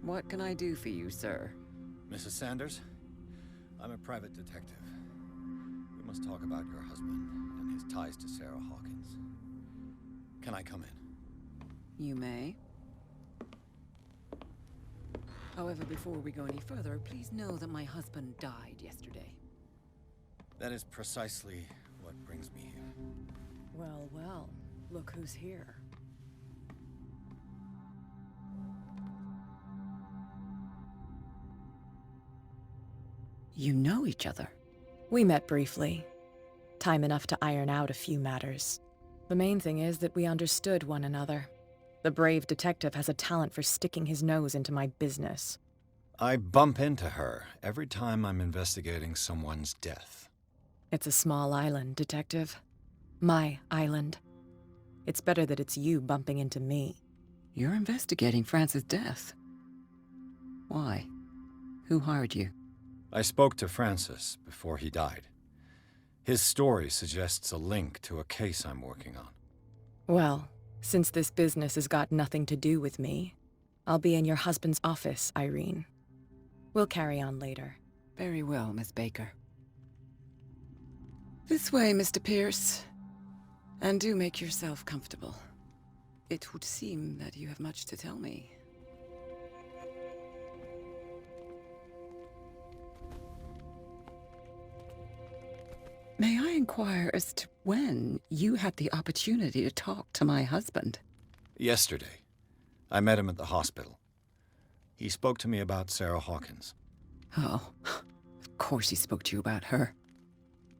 What can I do for you, sir? Mrs. Sanders, I'm a private detective. We must talk about your husband and his ties to Sarah Hawkins. Can I come in? You may. However, before we go any further, please know that my husband died yesterday. That is precisely what brings me here. Well, well, look who's here. You know each other? We met briefly. Time enough to iron out a few matters. The main thing is that we understood one another. The brave detective has a talent for sticking his nose into my business. I bump into her every time I'm investigating someone's death. It's a small island, Detective. My island. It's better that it's you bumping into me. You're investigating Francis' death. Why? Who hired you? I spoke to Francis before he died. His story suggests a link to a case I'm working on. Well, since this business has got nothing to do with me, I'll be in your husband's office, Irene. We'll carry on later. Very well, Miss Baker. This way, Mr. Pierce. And do make yourself comfortable. It would seem that you have much to tell me. May I inquire as to when you had the opportunity to talk to my husband? Yesterday, I met him at the hospital. He spoke to me about Sarah Hawkins. Oh, of course he spoke to you about her.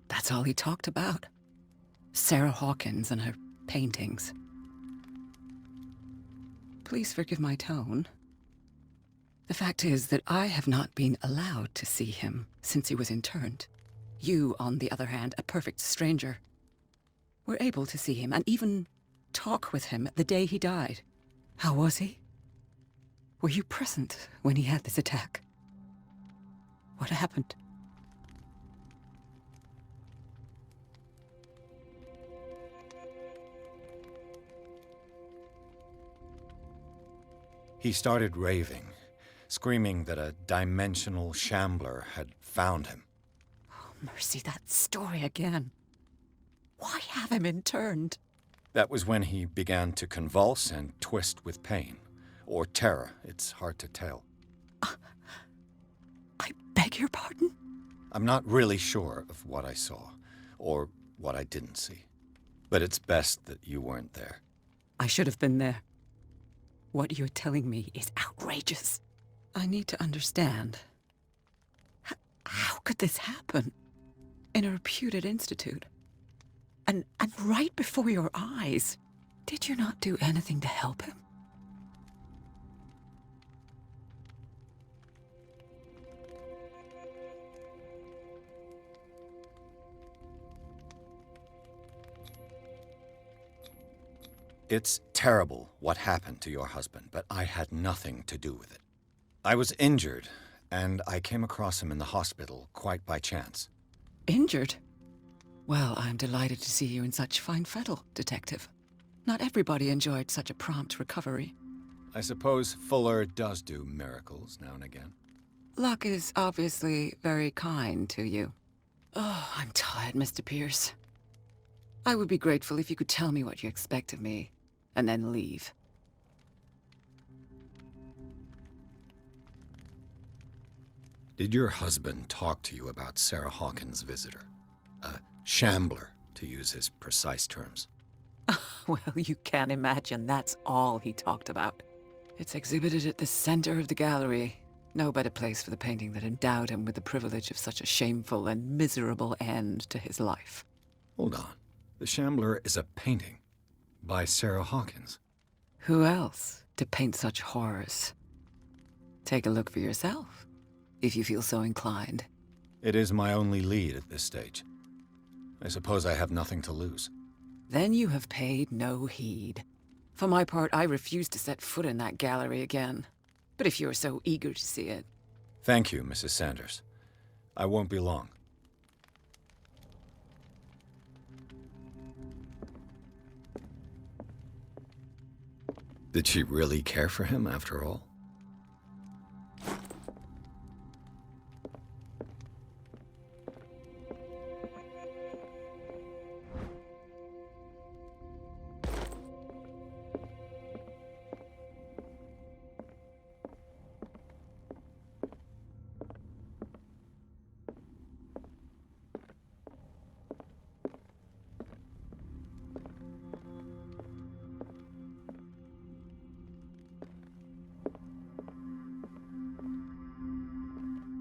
That's all he talked about. Sarah Hawkins and her paintings. Please forgive my tone. The fact is that I have not been allowed to see him since he was interned. You, on the other hand, a perfect stranger, were able to see him and even talk with him the day he died. How was he? Were you present when he had this attack? What happened? He started raving, screaming that a dimensional shambler had found him. Oh, mercy, that story again. Why have him interned? That was when he began to convulse and twist with pain. Or terror, it's hard to tell. I beg your pardon? I'm not really sure of what I saw, or what I didn't see. But it's best that you weren't there. I should have been there. What you're telling me is outrageous. I need to understand. How could this happen? In a reputed institute? And right before your eyes? Did you not do anything to help him? It's terrible what happened to your husband, but I had nothing to do with it. I was injured, and I came across him in the hospital quite by chance. Injured? Well, I'm delighted to see you in such fine fettle, Detective. Not everybody enjoyed such a prompt recovery. I suppose Fuller does do miracles now and again. Luck is obviously very kind to you. Oh, I'm tired, Mr. Pierce. I would be grateful if you could tell me what you expect of me, and then leave. Did your husband talk to you about Sarah Hawkins' visitor? A shambler, to use his precise terms. Well, you can't imagine that's all he talked about. It's exhibited at the center of the gallery. No better place for the painting that endowed him with the privilege of such a shameful and miserable end to his life. Hold on. The Shambler is a painting by Sarah Hawkins. Who else to paint such horrors? Take a look for yourself, if you feel so inclined. It is my only lead at this stage. I suppose I have nothing to lose. Then you have paid no heed. For my part, I refuse to set foot in that gallery again. But if you're so eager to see it... Thank you, Mrs. Sanders. I won't be long. Did she really care for him after all?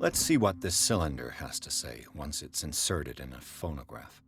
Let's see what this cylinder has to say once it's inserted in a phonograph.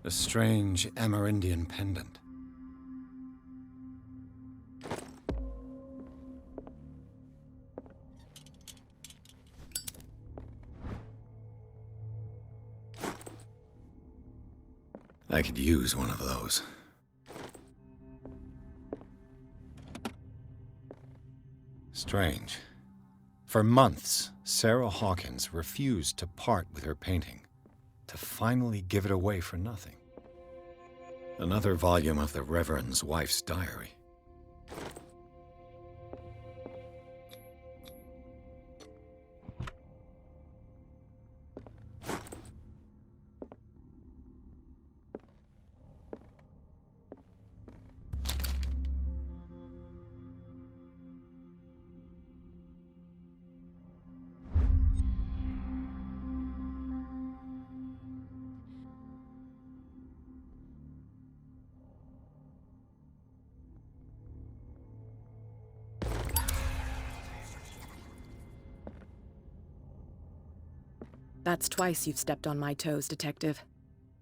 A strange Amerindian pendant. I could use one of those. Strange. For months, Sarah Hawkins refused to part with her painting, to finally give it away for nothing. Another volume of the Reverend's wife's diary. That's twice you've stepped on my toes, Detective.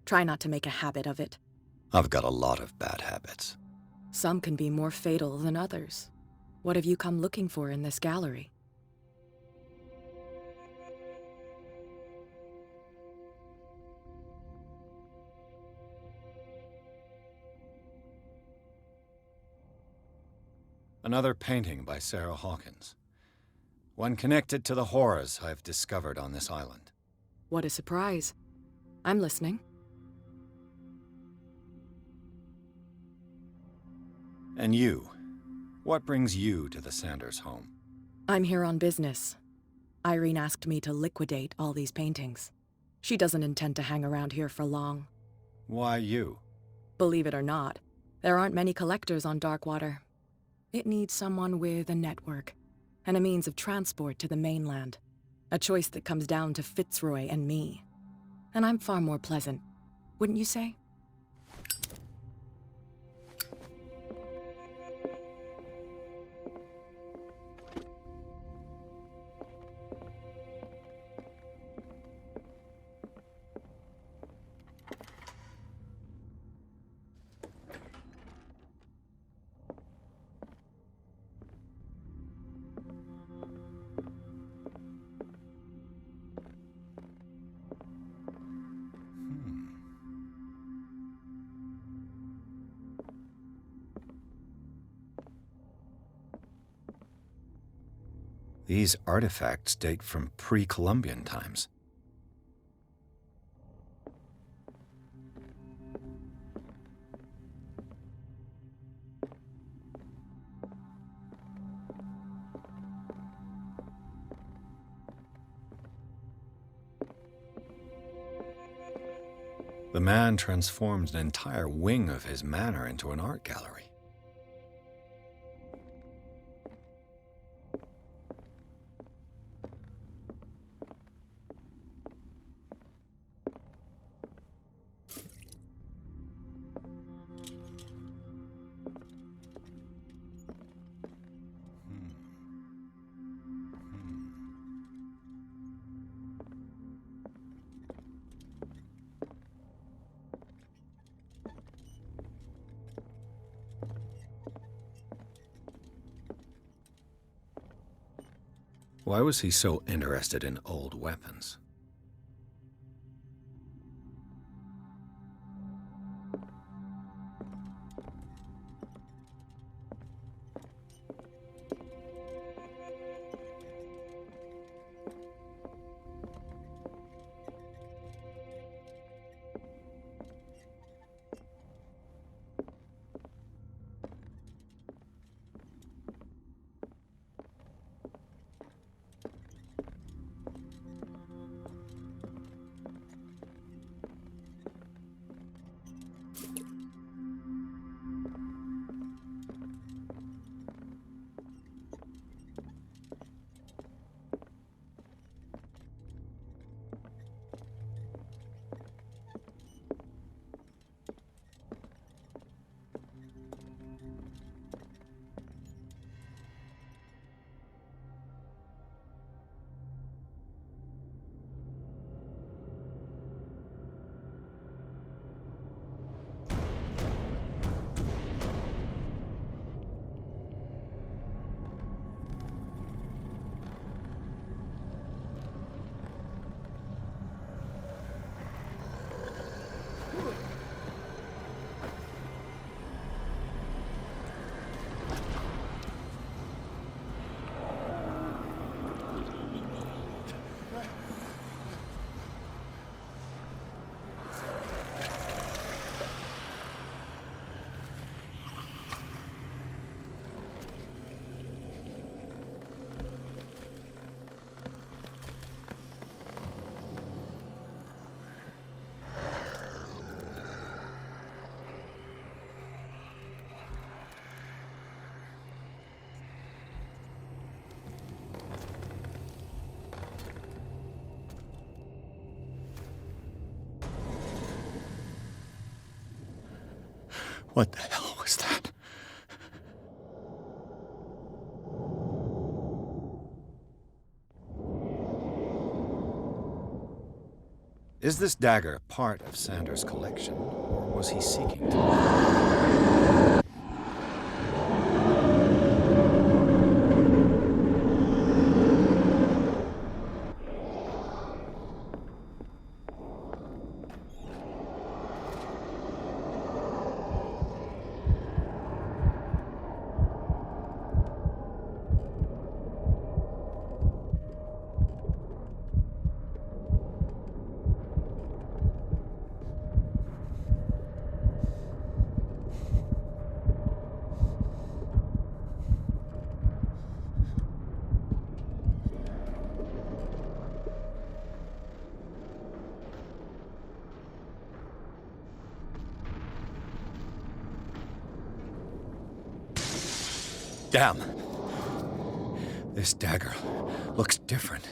Try not to make a habit of it. I've got a lot of bad habits. Some can be more fatal than others. What have you come looking for in this gallery? Another painting by Sarah Hawkins. One connected to the horrors I've discovered on this island. What a surprise. I'm listening. And you? What brings you to the Sanders home? I'm here on business. Irene asked me to liquidate all these paintings. She doesn't intend to hang around here for long. Why you? Believe it or not, there aren't many collectors on Darkwater. It needs someone with a network and a means of transport to the mainland. A choice that comes down to Fitzroy and me. And I'm far more pleasant, wouldn't you say? These artifacts date from pre-Columbian times. The man transformed an entire wing of his manor into an art gallery. Why was he so interested in old weapons? What the hell was that? Is this dagger part of Sanders' collection, or was he seeking to? Damn. This dagger looks different.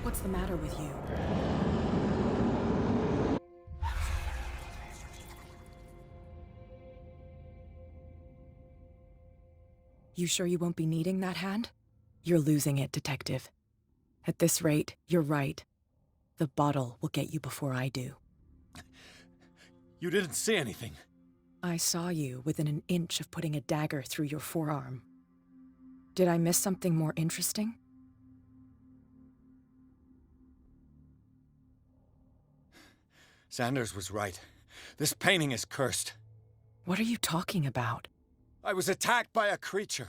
What's the matter with you? You sure you won't be needing that hand? You're losing it, Detective. At this rate, you're right. The bottle will get you before I do. You didn't see anything. I saw you within an inch of putting a dagger through your forearm. Did I miss something more interesting? Sanders was right. This painting is cursed. What are you talking about? I was attacked by a creature.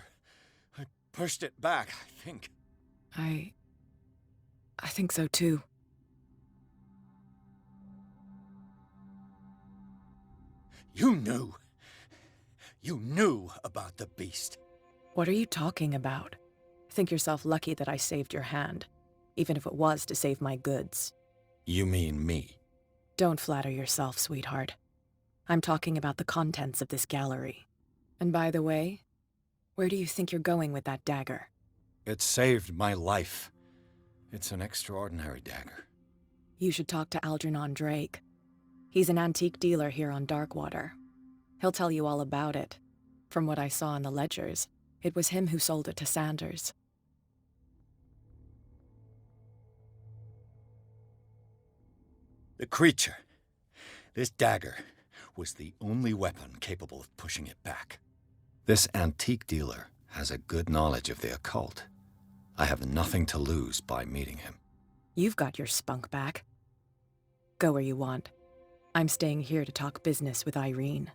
I pushed it back, I think. I think so too. You knew. You knew about the beast. What are you talking about? Think yourself lucky that I saved your hand, even if it was to save my goods. You mean me? Don't flatter yourself, sweetheart. I'm talking about the contents of this gallery. And by the way, where do you think you're going with that dagger? It saved my life. It's an extraordinary dagger. You should talk to Algernon Drake. He's an antique dealer here on Darkwater. He'll tell you all about it. From what I saw in the ledgers, it was him who sold it to Sanders. The creature. This dagger was the only weapon capable of pushing it back. This antique dealer has a good knowledge of the occult. I have nothing to lose by meeting him. You've got your spunk back. Go where you want. I'm staying here to talk business with Irene.